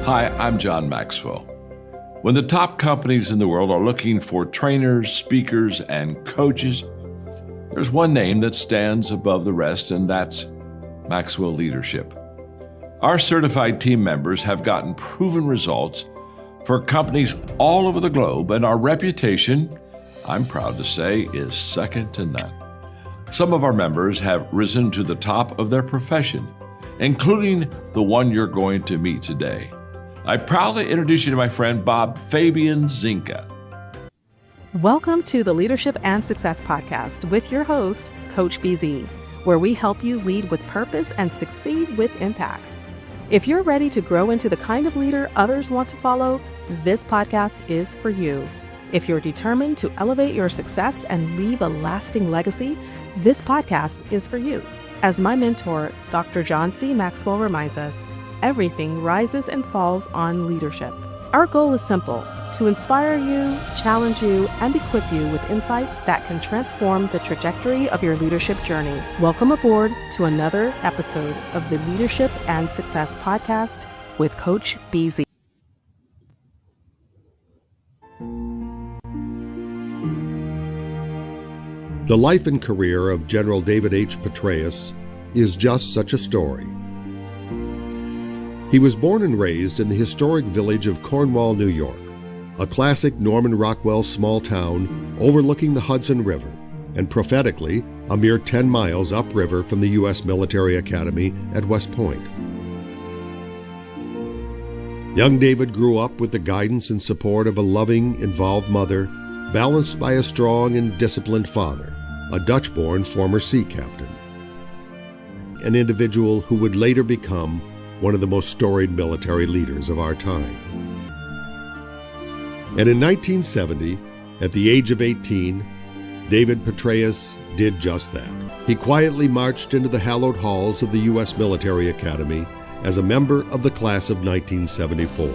Hi, I'm John Maxwell. When the top companies in the world are looking for trainers, speakers, and coaches, there's one name that stands above the rest, and that's Maxwell Leadership. Our certified team members have gotten proven results for companies all over the globe, and our reputation, I'm proud to say, is second to none. Some of our members have risen to the top of their profession, including the one you're going to meet today. I proudly introduce you to my friend Bob Fabian Zinka. Welcome to the Leadership and Success Podcast with your host, Coach BZ, where we help you lead with purpose and succeed with impact. If you're ready to grow into the kind of leader others want to follow, this podcast is for you. If you're determined to elevate your success and leave a lasting legacy, this podcast is for you. As my mentor, Dr. John C. Maxwell reminds us, everything rises and falls on leadership. Our goal is simple: to inspire you, challenge you, and equip you with insights that can transform the trajectory of your leadership journey. Welcome aboard to another episode of the Leadership and Success Podcast with Coach BZ. The life and career of General David H. Petraeus is just such a story. He was born and raised in the historic village of Cornwall, New York, a classic Norman Rockwell small town overlooking the Hudson River, and prophetically, a mere 10 miles upriver from the U.S. Military Academy at West Point. Young David grew up with the guidance and support of a loving, involved mother, balanced by a strong and disciplined father, a Dutch-born former sea captain, an individual who would later become one of the most storied military leaders of our time. And in 1970, at the age of 18, David Petraeus did just that. He quietly marched into the hallowed halls of the U.S. Military Academy as a member of the class of 1974,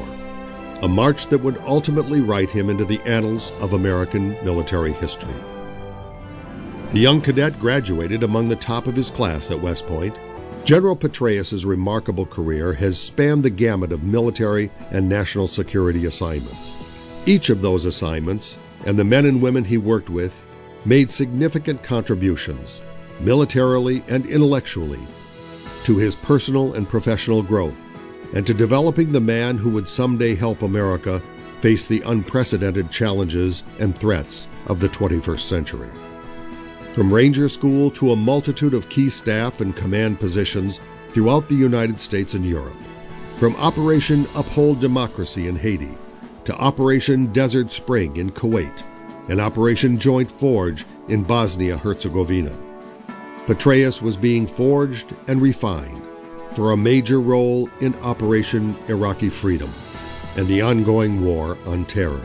a march that would ultimately write him into the annals of American military history. The young cadet graduated among the top of his class at West Point. General Petraeus' remarkable career has spanned the gamut of military and national security assignments. Each of those assignments, and the men and women he worked with, made significant contributions, militarily and intellectually, to his personal and professional growth, and to developing the man who would someday help America face the unprecedented challenges and threats of the 21st century. From Ranger School to a multitude of key staff and command positions throughout the United States and Europe. From Operation Uphold Democracy in Haiti to Operation Desert Spring in Kuwait and Operation Joint Forge in Bosnia-Herzegovina. Petraeus was being forged and refined for a major role in Operation Iraqi Freedom and the ongoing war on terror.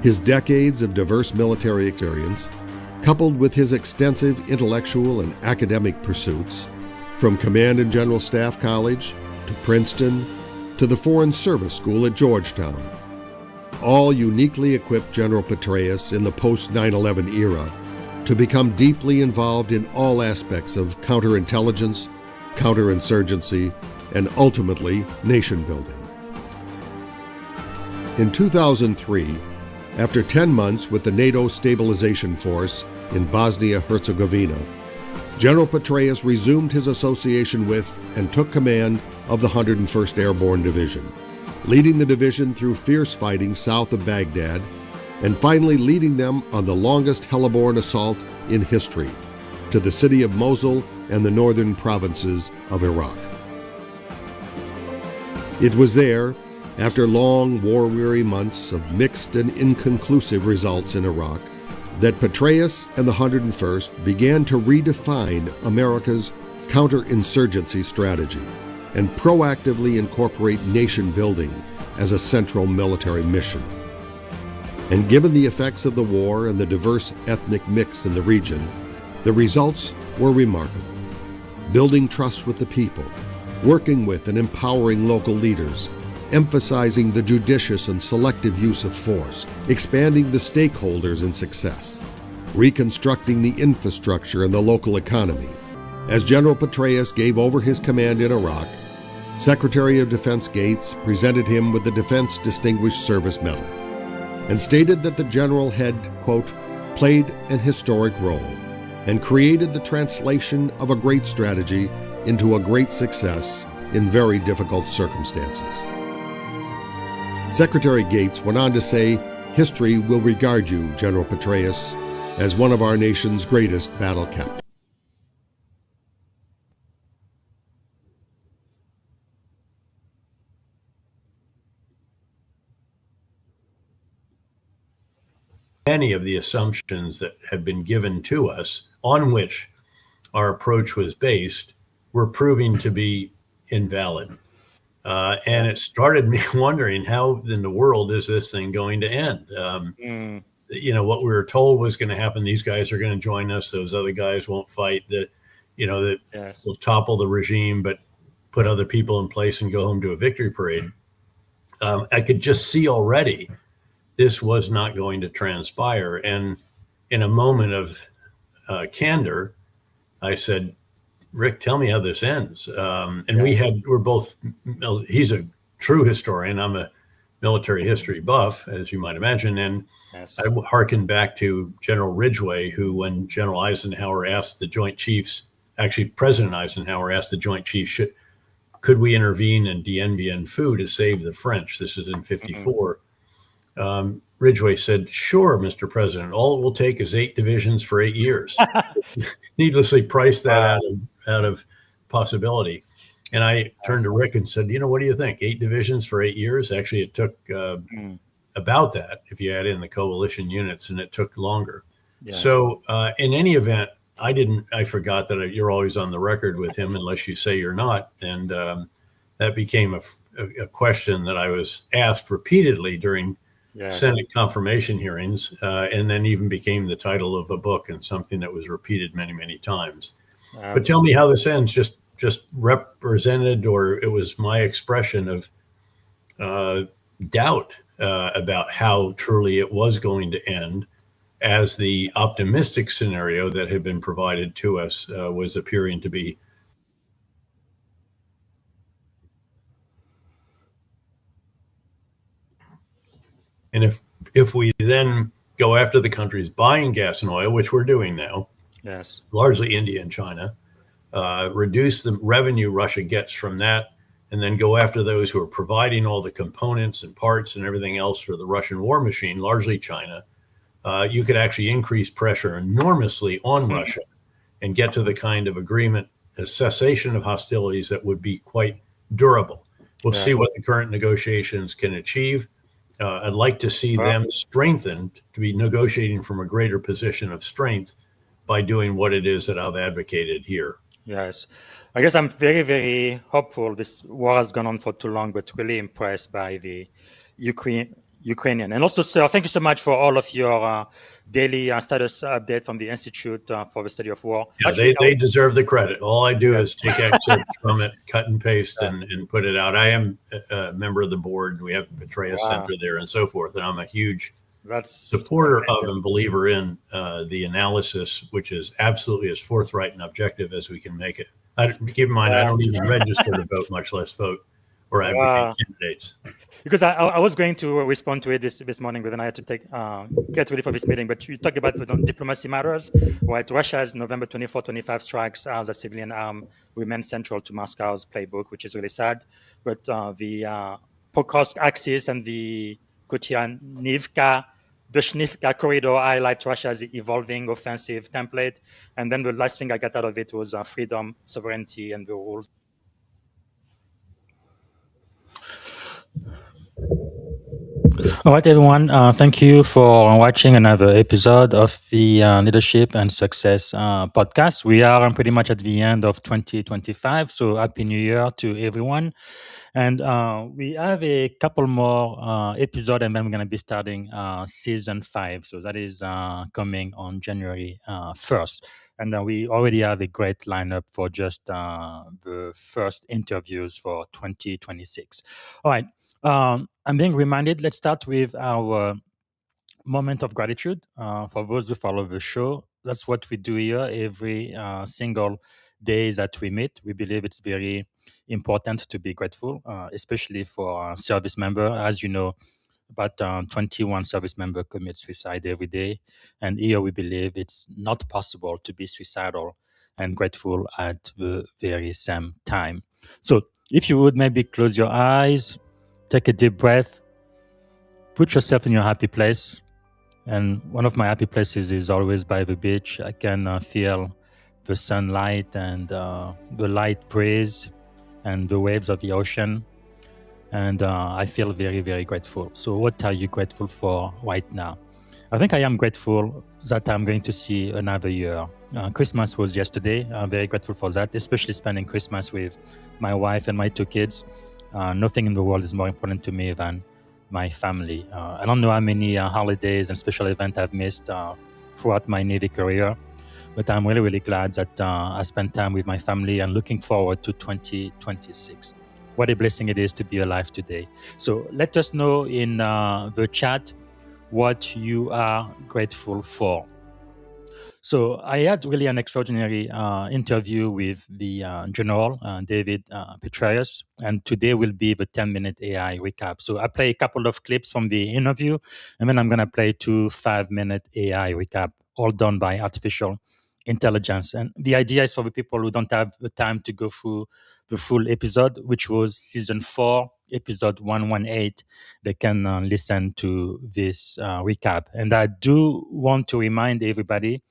His decades of diverse military experience, coupled with his extensive intellectual and academic pursuits, from Command and General Staff College to Princeton to the Foreign Service School at Georgetown, all uniquely equipped General Petraeus in the post-9/11 era to become deeply involved in all aspects of counterintelligence, counterinsurgency, and ultimately nation building. In 2003, after 10 months with the NATO Stabilization Force in Bosnia-Herzegovina, General Petraeus resumed his association with and took command of the 101st Airborne Division, leading the division through fierce fighting south of Baghdad, and finally leading them on the longest heliborne assault in history to the city of Mosul and the northern provinces of Iraq. It was there, after long, war-weary months of mixed and inconclusive results in Iraq, that Petraeus and the 101st began to redefine America's counterinsurgency strategy and proactively incorporate nation building as a central military mission. And given the effects of the war and the diverse ethnic mix in the region, the results were remarkable. Building trust with the people, working with and empowering local leaders, emphasizing the judicious and selective use of force, expanding the stakeholders in success, reconstructing the infrastructure and the local economy. As General Petraeus gave over his command in Iraq, Secretary of Defense Gates presented him with the Defense Distinguished Service Medal and stated that the general had, quote, played an historic role and created the translation of a great strategy into a great success in very difficult circumstances. Secretary Gates went on to say, history will regard you, General Petraeus, as one of our nation's greatest battle captains. Many of the assumptions that had been given to us on which our approach was based were proving to be invalid. And it started me wondering, how in the world is this thing going to end? What we were told was going to happen. These guys are going to join us. Those other guys won't fight. That will topple the regime, but put other people in place and go home to a victory parade. I could just see already this was not going to transpire. And in a moment of candor, I said, Rick, tell me how this ends. We're both, he's a true historian. I'm a military history buff, as you might imagine. And I hearkened back to General Ridgway, who, when General Eisenhower asked the Joint Chiefs, actually President Eisenhower asked the Joint Chiefs, could we intervene in Dien Bien Phu to save the French? This is in 54. Ridgway said, sure, Mr. President, all it will take is 8 divisions for 8 years. Needlessly priced that out of possibility. And I turned to Rick and said, what do you think? 8 divisions for 8 years? Actually, it took about that if you add in the coalition units, and it took longer. So in any event, I forgot that you're always on the record with him unless you say you're not. And that became a question that I was asked repeatedly during Senate confirmation hearings, and then even became the title of a book and something that was repeated many, many times. But tell me how this ends. Just represented, or it was my expression of doubt about how truly it was going to end, as the optimistic scenario that had been provided to us was appearing to be. And if we then go after the countries buying gas and oil, which we're doing now, largely India and China, reduce the revenue Russia gets from that, and then go after those who are providing all the components and parts and everything else for the Russian war machine, largely China, you could actually increase pressure enormously on Russia and get to the kind of agreement, a cessation of hostilities that would be quite durable. We'll see what the current negotiations can achieve. I'd like to see them strengthened to be negotiating from a greater position of strength by doing what it is that I've advocated here. Yes. I guess I'm very, very hopeful. This war has gone on for too long, but really impressed by the Ukrainian. And also, sir, thank you so much for all of your daily status update from the Institute for the Study of War. Yeah, they deserve the credit. All I do is take excerpts from it, cut and paste, and put it out. I am a member of the board. We have the Petraeus Center there and so forth. And I'm a huge supporter of and believer in the analysis, which is absolutely as forthright and objective as we can make it. Keep in mind, I don't even register to vote, much less vote or advocate candidates. Because I was going to respond to it this morning, but then I had to get ready for this meeting. But you talked about diplomacy matters, right? Russia's November 24-25 strikes that civilian arm remain central to Moscow's playbook, which is really sad. But the Pokrovsk axis and the Kutianivka corridor highlight Russia's evolving offensive template. And then the last thing I got out of it was freedom, sovereignty, and the rules. All right, everyone. Thank you for watching another episode of the Leadership and Success podcast. We are pretty much at the end of 2025, so Happy New Year to everyone. And we have a couple more episodes, and then we're going to be starting season 5. So that is coming on January 1st. And we already have a great lineup for just the first interviews for 2026. All right. I'm being reminded, let's start with our moment of gratitude for those who follow the show. That's what we do here every single days that we meet, we believe it's very important to be grateful, especially for service member. As you know, about 21 service member commit suicide every day. And here we believe it's not possible to be suicidal and grateful at the very same time. So if you would maybe close your eyes, take a deep breath, put yourself in your happy place. And one of my happy places is always by the beach. I can feel the sunlight and the light breeze and the waves of the ocean. And I feel very, very grateful. So what are you grateful for right now? I think I am grateful that I'm going to see another year. Christmas was yesterday. I'm very grateful for that, especially spending Christmas with my wife and my two kids. Nothing in the world is more important to me than my family. I don't know how many holidays and special events I've missed throughout my Navy career, but I'm really, really glad that I spent time with my family and looking forward to 2026. What a blessing it is to be alive today. So let us know in the chat what you are grateful for. So I had really an extraordinary interview with the General, David Petraeus, and today will be the 10-minute AI recap. So I play a couple of clips from the interview, and then I'm going to play 2 5-minute AI recap, all done by artificial intelligence. And the idea is for the people who don't have the time to go through the full episode, which was season 4, episode 118. They can listen to this recap. And I do want to remind everybody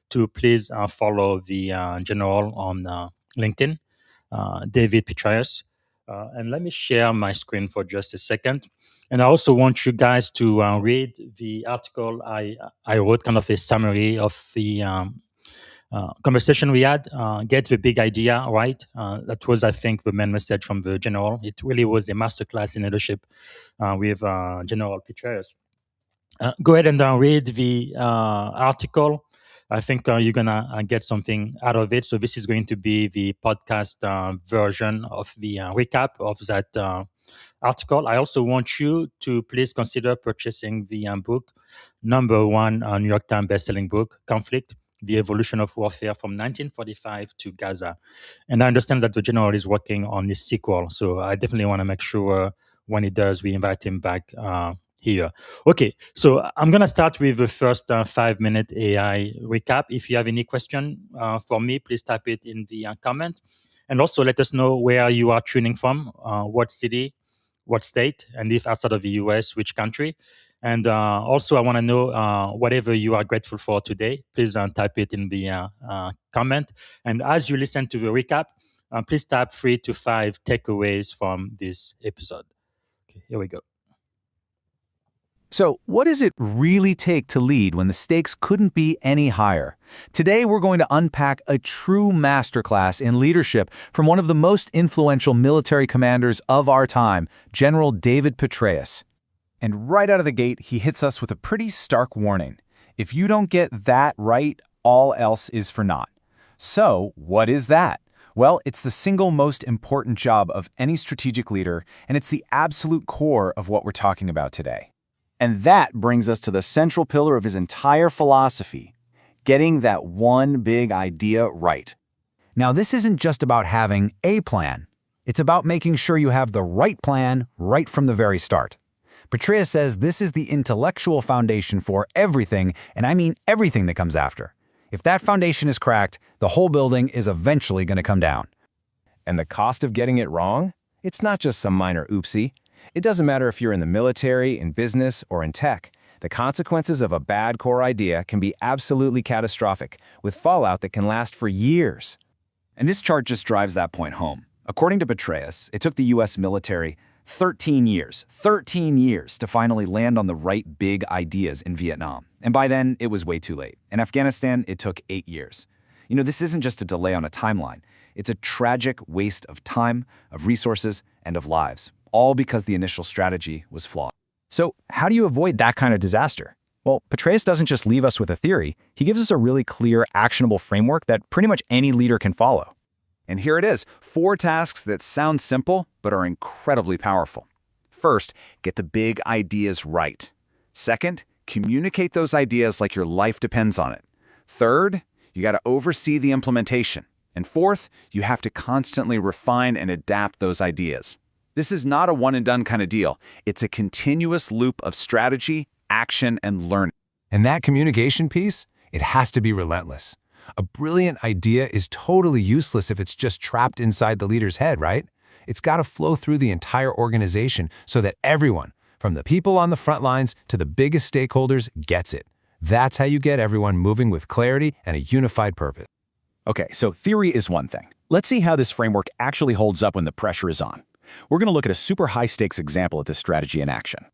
to please follow the general on LinkedIn, David Petraeus. And let me share my screen for just a second. And I also want you guys to read the article I wrote, kind of a summary of the conversation we had. Get the big idea right. That was, I think, the main message from the general. It really was a masterclass in leadership with General Petraeus. Go ahead and read the article. I think you're going to get something out of it. So this is going to be the podcast version of the recap of that article. I also want you to please consider purchasing the book, #1 New York Times bestselling book, Conflict, The Evolution of Warfare from 1945 to Gaza. And I understand that the general is working on his sequel. So I definitely want to make sure when he does, we invite him back here. Okay, so I'm going to start with the first 5-minute AI recap. If you have any question for me, please type it in the comment. And also let us know where you are tuning from, what city, what state, and if outside of the US, which country. And also I want to know whatever you are grateful for today. Please type it in the comment. And as you listen to the recap, please type 3 to 5 takeaways from this episode. Okay, here we go. So, what does it really take to lead when the stakes couldn't be any higher? Today, we're going to unpack a true masterclass in leadership from one of the most influential military commanders of our time, General David Petraeus. And right out of the gate, he hits us with a pretty stark warning. If you don't get that right, all else is for naught. So, what is that? Well, it's the single most important job of any strategic leader, and it's the absolute core of what we're talking about today. And that brings us to the central pillar of his entire philosophy, getting that one big idea right. Now, this isn't just about having a plan. It's about making sure you have the right plan right from the very start. Petraeus says this is the intellectual foundation for everything, and I mean everything that comes after. If that foundation is cracked, the whole building is eventually going to come down. And the cost of getting it wrong? It's not just some minor oopsie. It doesn't matter if you're in the military, in business, or in tech. The consequences of a bad core idea can be absolutely catastrophic, with fallout that can last for years. And this chart just drives that point home. According to Petraeus, it took the U.S. military 13 years to finally land on the right big ideas in Vietnam. And by then, it was way too late. In Afghanistan, it took 8 years. You know, this isn't just a delay on a timeline. It's a tragic waste of time, of resources, and of lives, all because the initial strategy was flawed. So how do you avoid that kind of disaster? Well, Petraeus doesn't just leave us with a theory. He gives us a really clear, actionable framework that pretty much any leader can follow. And here it is, 4 tasks that sound simple, but are incredibly powerful. First, get the big ideas right. Second, communicate those ideas like your life depends on it. Third, you got to oversee the implementation. And fourth, you have to constantly refine and adapt those ideas. This is not a one-and-done kind of deal. It's a continuous loop of strategy, action, and learning. And that communication piece, it has to be relentless. A brilliant idea is totally useless if it's just trapped inside the leader's head, right? It's got to flow through the entire organization so that everyone, from the people on the front lines to the biggest stakeholders, gets it. That's how you get everyone moving with clarity and a unified purpose. Okay, so theory is one thing. Let's see how this framework actually holds up when the pressure is on. We're going to look at a super high-stakes example of this strategy in action.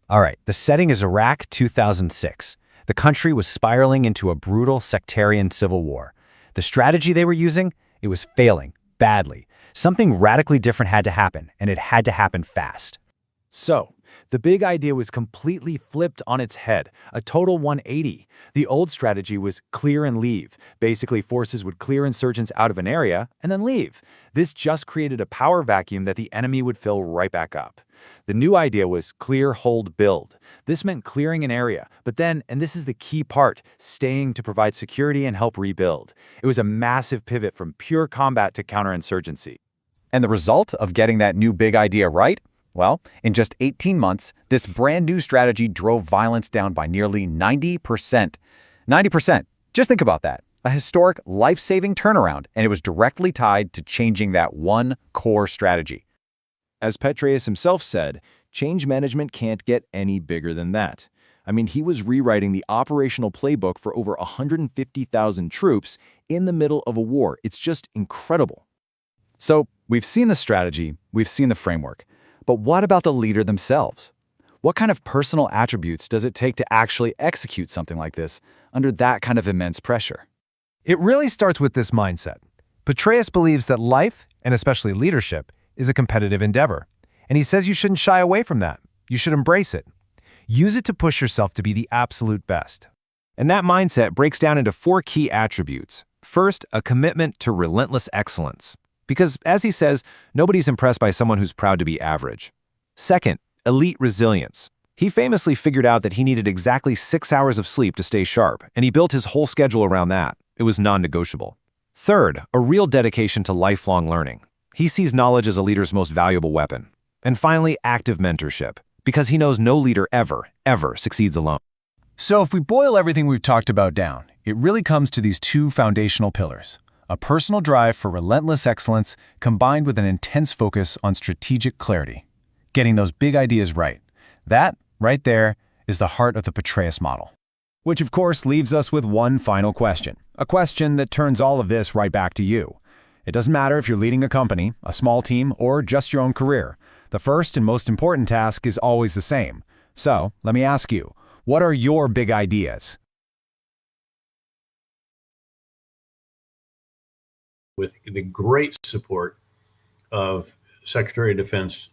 All right, the setting is Iraq 2006. The country was spiraling into a brutal sectarian civil war. The strategy they were using, it was failing badly. Something radically different had to happen, and it had to happen fast. So, the big idea was completely flipped on its head, a total 180. The old strategy was clear and leave. Basically, forces would clear insurgents out of an area and then leave. This just created a power vacuum that the enemy would fill right back up. The new idea was clear, hold, build. This meant clearing an area, but then, and this is the key part, staying to provide security and help rebuild. It was a massive pivot from pure combat to counterinsurgency. And the result of getting that new big idea right? Well, in just 18 months, this brand new strategy drove violence down by nearly 90%. 90%. Just think about that. A historic, life-saving turnaround, and it was directly tied to changing that one core strategy. As Petraeus himself said, change management can't get any bigger than that. I mean, he was rewriting the operational playbook for over 150,000 troops in the middle of a war. It's just incredible. So, we've seen the strategy, we've seen the framework. But what about the leader themselves? What kind of personal attributes does it take to actually execute something like this under that kind of immense pressure? It really starts with this mindset. Petraeus believes that life, and especially leadership, is a competitive endeavor. And he says you shouldn't shy away from that. You should embrace it. Use it to push yourself to be the absolute best. And that mindset breaks down into 4 key attributes. First, a commitment to relentless excellence. Because, as he says, nobody's impressed by someone who's proud to be average. Second, elite resilience. He famously figured out that he needed exactly 6 hours of sleep to stay sharp, and he built his whole schedule around that. It was non-negotiable. Third, a real dedication to lifelong learning. He sees knowledge as a leader's most valuable weapon. And finally, active mentorship, because he knows no leader ever succeeds alone. So if we boil everything we've talked about down, it really comes to these 2 foundational pillars. A personal drive for relentless excellence combined with an intense focus on strategic clarity. Getting those big ideas right. That, right there, is the heart of the Petraeus model. Which of course leaves us with one final question. A question that turns all of this right back to you. It doesn't matter if you're leading a company, a small team, or just your own career. The first and most important task is always the same. So, let me ask you, what are your big ideas? With the great support of Secretary of Defense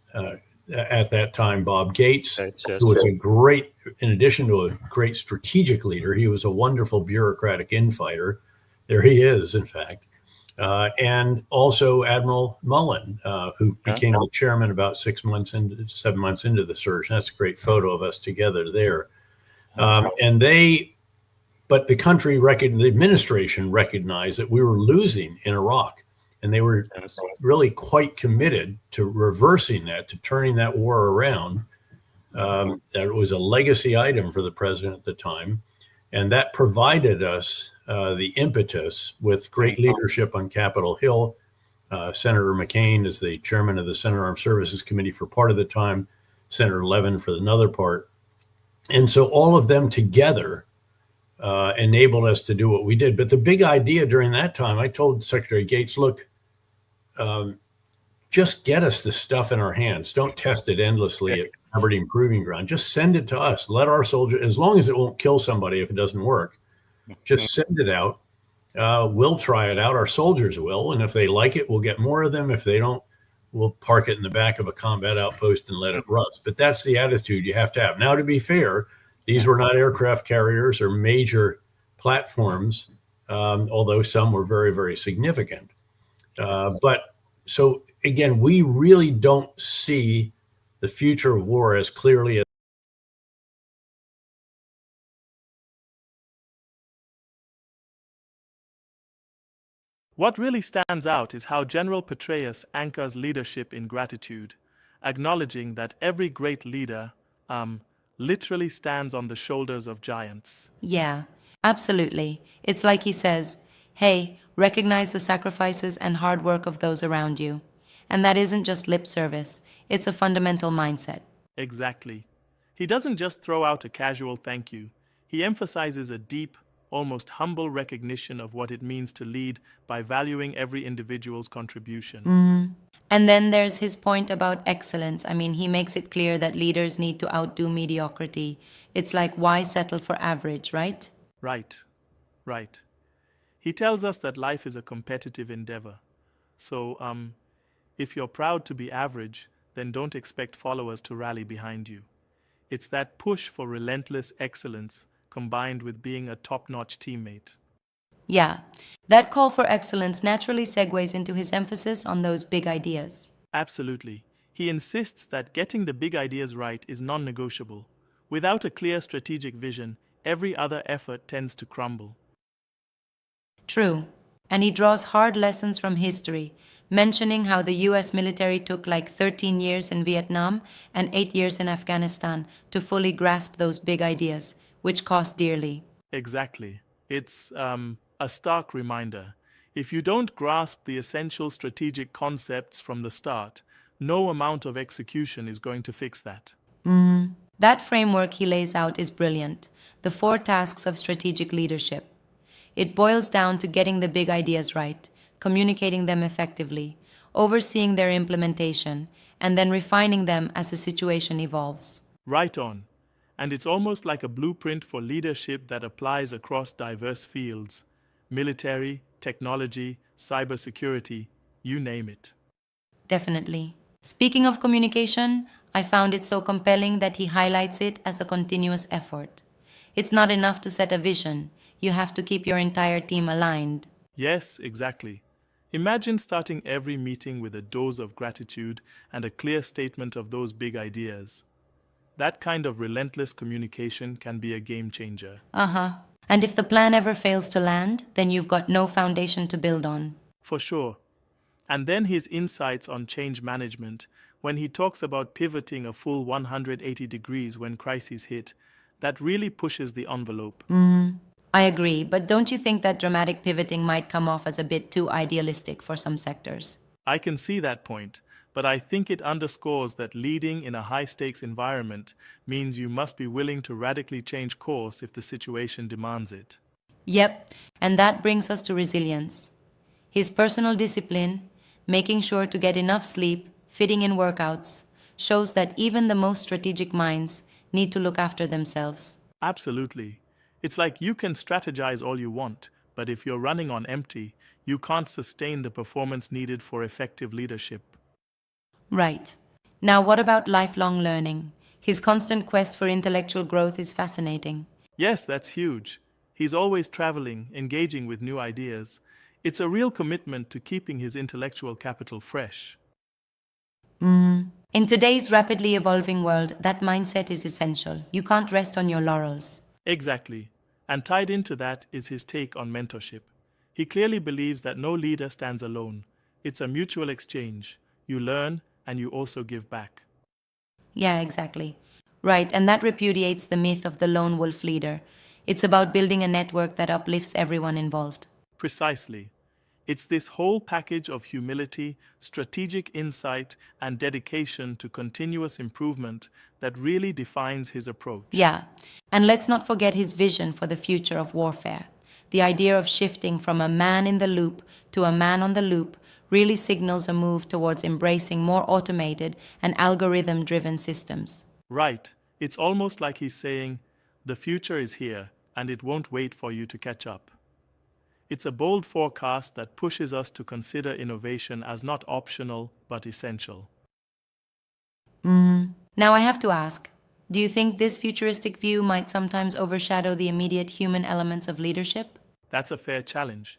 at that time, Bob Gates, who was a great, in addition to a great strategic leader, he was a wonderful bureaucratic infighter. There he is, in fact. And also Admiral Mullen, who became the chairman about 7 months into the surge. That's a great photo of us together there. But the country the administration recognized that we were losing in Iraq, and they were really quite committed to reversing that, to turning that war around. That was a legacy item for the president at the time, and that provided us the impetus with great leadership on Capitol Hill. Senator McCain is the chairman of the Senate Armed Services Committee for part of the time, Senator Levin for another part. And so all of them together enabled us to do what we did. But the big idea during that time, I told Secretary Gates, look, just get us the stuff in our hands. Don't test it endlessly at Aberdeen Proving Ground. Just send it to us. Let our soldiers, as long as it won't kill somebody if it doesn't work, just send it out. We'll try it out. Our soldiers will. And if they like it, we'll get more of them. If they don't, we'll park it in the back of a combat outpost and let it rust. But that's the attitude you have to have. Now, to be fair, these were not aircraft carriers or major platforms, although some were very, very significant. But so, again, we really don't see the future of war as clearly as What really stands out is how General Petraeus anchors leadership in gratitude, acknowledging that every great leader, literally stands on the shoulders of giants. Yeah, absolutely. It's like he says, hey, recognize the sacrifices and hard work of those around you. And that isn't just lip service, it's a fundamental mindset. Exactly. He doesn't just throw out a casual thank you. He emphasizes a deep, almost humble recognition of what it means to lead by valuing every individual's contribution. And then there's his point about excellence. I mean, he makes it clear that leaders need to outdo mediocrity. It's like, why settle for average, right? Right, right. He tells us that life is a competitive endeavor. So, if you're proud to be average, then don't expect followers to rally behind you. It's that push for relentless excellence combined with being a top-notch teammate. Yeah, that call for excellence naturally segues into his emphasis on those big ideas. Absolutely. He insists that getting the big ideas right is non-negotiable. Without a clear strategic vision, every other effort tends to crumble. True. And he draws hard lessons from history, mentioning how the US military took like 13 years in Vietnam and 8 years in Afghanistan to fully grasp those big ideas, which cost dearly. Exactly. It's a stark reminder. If you don't grasp the essential strategic concepts from the start, no amount of execution is going to fix that. That framework he lays out is brilliant. The 4 tasks of strategic leadership. It boils down to getting the big ideas right, communicating them effectively, overseeing their implementation, and then refining them as the situation evolves. Right on. And it's almost like a blueprint for leadership that applies across diverse fields: military, technology, cybersecurity, you name it. Definitely. Speaking of communication, I found it so compelling that he highlights it as a continuous effort. It's not enough to set a vision, you have to keep your entire team aligned. Yes, exactly. Imagine starting every meeting with a dose of gratitude and a clear statement of those big ideas. That kind of relentless communication can be a game changer. And if the plan ever fails to land, then you've got no foundation to build on. For sure. And then his insights on change management, when he talks about pivoting a full 180 degrees when crises hit, that really pushes the envelope. I agree, but don't you think that dramatic pivoting might come off as a bit too idealistic for some sectors? I can see that point, but I think it underscores that leading in a high-stakes environment means you must be willing to radically change course if the situation demands it. Yep, and that brings us to resilience. His personal discipline, making sure to get enough sleep, fitting in workouts, shows that even the most strategic minds need to look after themselves. Absolutely. It's like you can strategize all you want, but if you're running on empty, you can't sustain the performance needed for effective leadership. Right. Now, what about lifelong learning? His constant quest for intellectual growth is fascinating. Yes, that's huge. He's always traveling, engaging with new ideas. It's a real commitment to keeping his intellectual capital fresh. In today's rapidly evolving world, that mindset is essential. You can't rest on your laurels. Exactly. And tied into that is his take on mentorship. He clearly believes that no leader stands alone. It's a mutual exchange. You learn and you also give back. Yeah, exactly. Right, and that repudiates the myth of the lone wolf leader. It's about building a network that uplifts everyone involved. Precisely. It's this whole package of humility, strategic insight, and dedication to continuous improvement that really defines his approach. Yeah, and let's not forget his vision for the future of warfare. The idea of shifting from a man in the loop to a man on the loop really signals a move towards embracing more automated and algorithm-driven systems. Right. It's almost like he's saying, the future is here, and it won't wait for you to catch up. It's a bold forecast that pushes us to consider innovation as not optional, but essential. Now I have to ask, do you think this futuristic view might sometimes overshadow the immediate human elements of leadership? That's a fair challenge.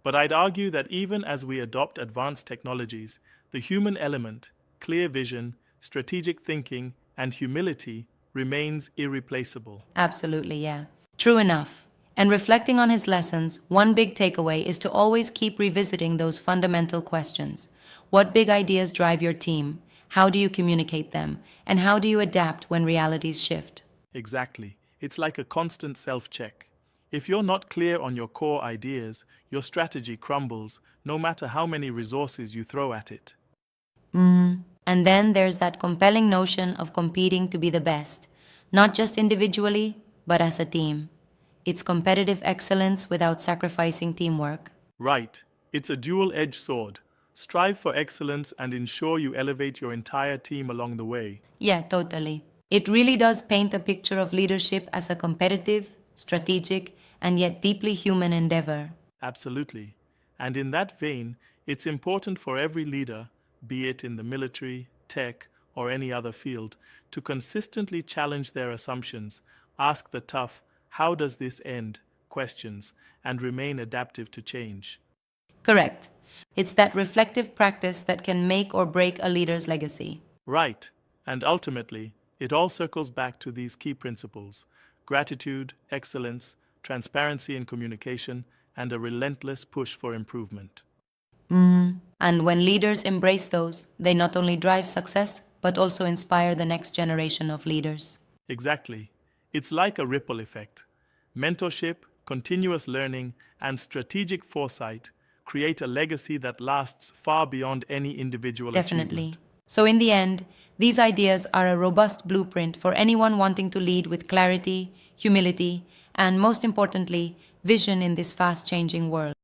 But I'd argue that even as we adopt advanced technologies, the human element, clear vision, strategic thinking, and humility remains irreplaceable. Absolutely, yeah. True enough. And reflecting on his lessons, one big takeaway is to always keep revisiting those fundamental questions. What big ideas drive your team? How do you communicate them? And how do you adapt when realities shift? Exactly. It's like a constant self-check. If you're not clear on your core ideas, your strategy crumbles, no matter how many resources you throw at it. And then there's that compelling notion of competing to be the best, not just individually, but as a team. It's competitive excellence without sacrificing teamwork. Right. It's a dual-edged sword. Strive for excellence and ensure you elevate your entire team along the way. Yeah, totally. It really does paint a picture of leadership as a competitive, strategic, and yet deeply human endeavor. Absolutely. And in that vein, it's important for every leader, be it in the military, tech, or any other field, to consistently challenge their assumptions, ask the tough, how does this end? Questions, and remain adaptive to change. Correct. It's that reflective practice that can make or break a leader's legacy. Right. And ultimately, it all circles back to these key principles: gratitude, excellence, transparency in communication, and a relentless push for improvement. And when leaders embrace those, they not only drive success, but also inspire the next generation of leaders. Exactly. It's like a ripple effect. Mentorship, continuous learning, and strategic foresight create a legacy that lasts far beyond any individual Definitely. achievement. So, in the end, these ideas are a robust blueprint for anyone wanting to lead with clarity, humility, and most importantly, vision in this fast changing world.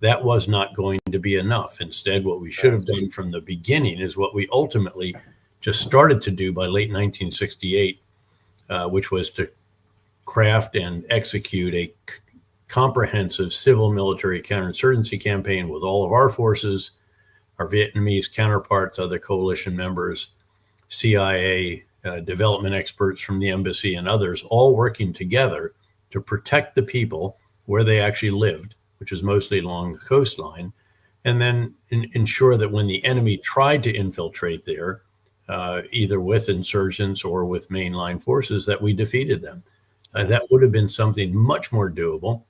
That was not going to be enough. Instead, what we should have done from the beginning is what we ultimately just started to do by late 1968, which was to craft and execute a comprehensive civil military counterinsurgency campaign with all of our forces, our Vietnamese counterparts, other coalition members, CIA, development experts from the embassy, and others, all working together to protect the people where they actually lived, which is mostly along the coastline, and then ensure that when the enemy tried to infiltrate there, either with insurgents or with mainline forces, that we defeated them. That would have been something much more doable.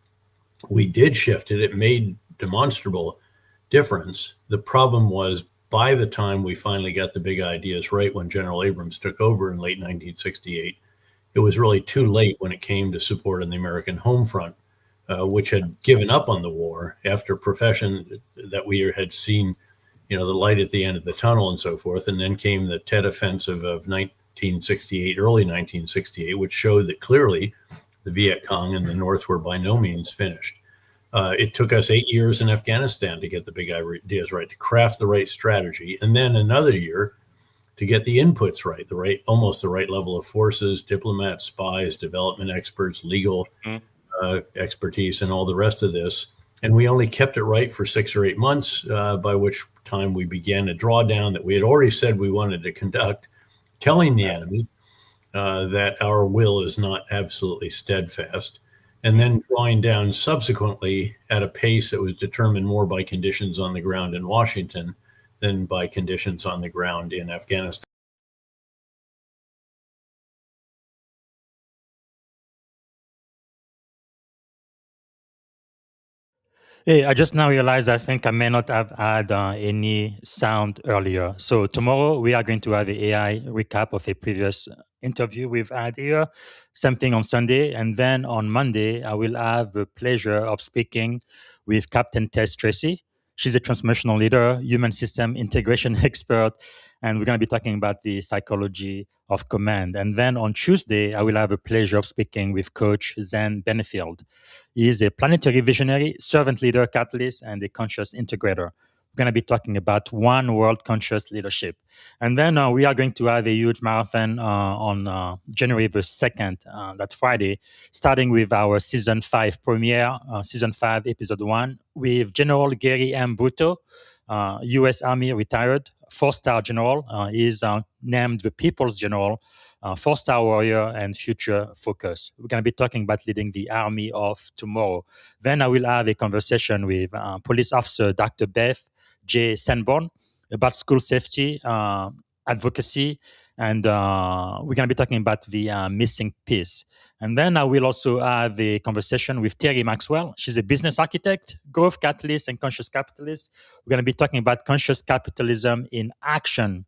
We did shift it. It made demonstrable difference. The problem was, by the time we finally got the big ideas right, when General Abrams took over in late 1968, it was really too late when it came to support on the American home front, which had given up on the war after profession that we had seen, the light at the end of the tunnel and so forth. And then came the Tet Offensive of 1968, early 1968, which showed that clearly the Viet Cong in the North were by no means finished. It took us 8 years in Afghanistan to get the big ideas right, to craft the right strategy, and then another year to get the inputs right, almost the right level of forces, diplomats, spies, development experts, legal expertise, and all the rest of this. And we only kept it right for 6 or 8 months, by which time we began a drawdown that we had already said we wanted to conduct, telling the enemy that our will is not absolutely steadfast, and then drawing down subsequently at a pace that was determined more by conditions on the ground in Washington than by conditions on the ground in Afghanistan. Hey, I just now realized I think I may not have had any sound earlier. So tomorrow we are going to have an AI recap of a previous interview we've had here. Same thing on Sunday. And then on Monday, I will have the pleasure of speaking with Captain Tess Tracy. She's a transformational leader, human system integration expert, and we're going to be talking about the psychology of command. And then on Tuesday, I will have the pleasure of speaking with Coach Zen Benefield. He is a planetary visionary, servant leader, catalyst, and a conscious integrator. We're going to be talking about one world conscious leadership. And then we are going to have a huge marathon on January the 2nd, that Friday, starting with our Season 5 premiere, Season 5, Episode 1, with General Gary M. Brutto, U.S. Army retired, 4-star general. He is named the People's General, 4-star warrior, and future focus. We're going to be talking about leading the army of tomorrow. Then I will have a conversation with police officer Dr. Beth J. Sanborn about school safety, advocacy, and we're going to be talking about the missing piece. And then I will also have a conversation with Terry Maxwell. She's a business architect, growth catalyst, and conscious capitalist. We're going to be talking about conscious capitalism in action.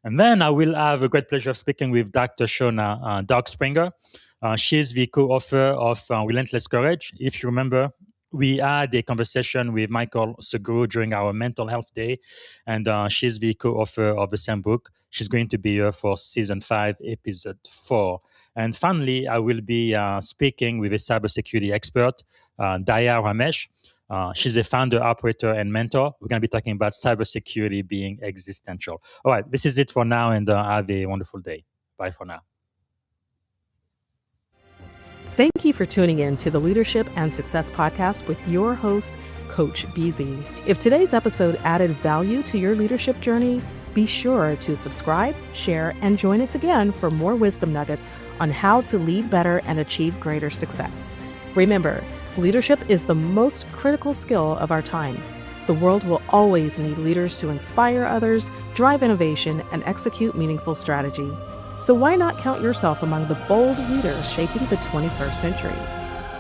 And then I will have a great pleasure of speaking with Dr. Shona Doug Springer. She's the co-author of Relentless Courage. If you remember, we had a conversation with Michael Seguru during our mental health day, and she's the co-author of the same book. She's going to be here for Season 5, Episode 4. And finally, I will be speaking with a cybersecurity expert, Daya Ramesh. She's a founder, operator, and mentor. We're going to be talking about cybersecurity being existential. All right, this is it for now, and have a wonderful day. Bye for now. Thank you for tuning in to the Leadership and Success Podcast with your host, Coach BZ. If today's episode added value to your leadership journey, be sure to subscribe, share, and join us again for more wisdom nuggets on how to lead better and achieve greater success. Remember, leadership is the most critical skill of our time. The world will always need leaders to inspire others, drive innovation, and execute meaningful strategy. So why not count yourself among the bold leaders shaping the 21st century?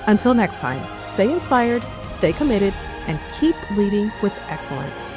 Until next time, stay inspired, stay committed, and keep leading with excellence.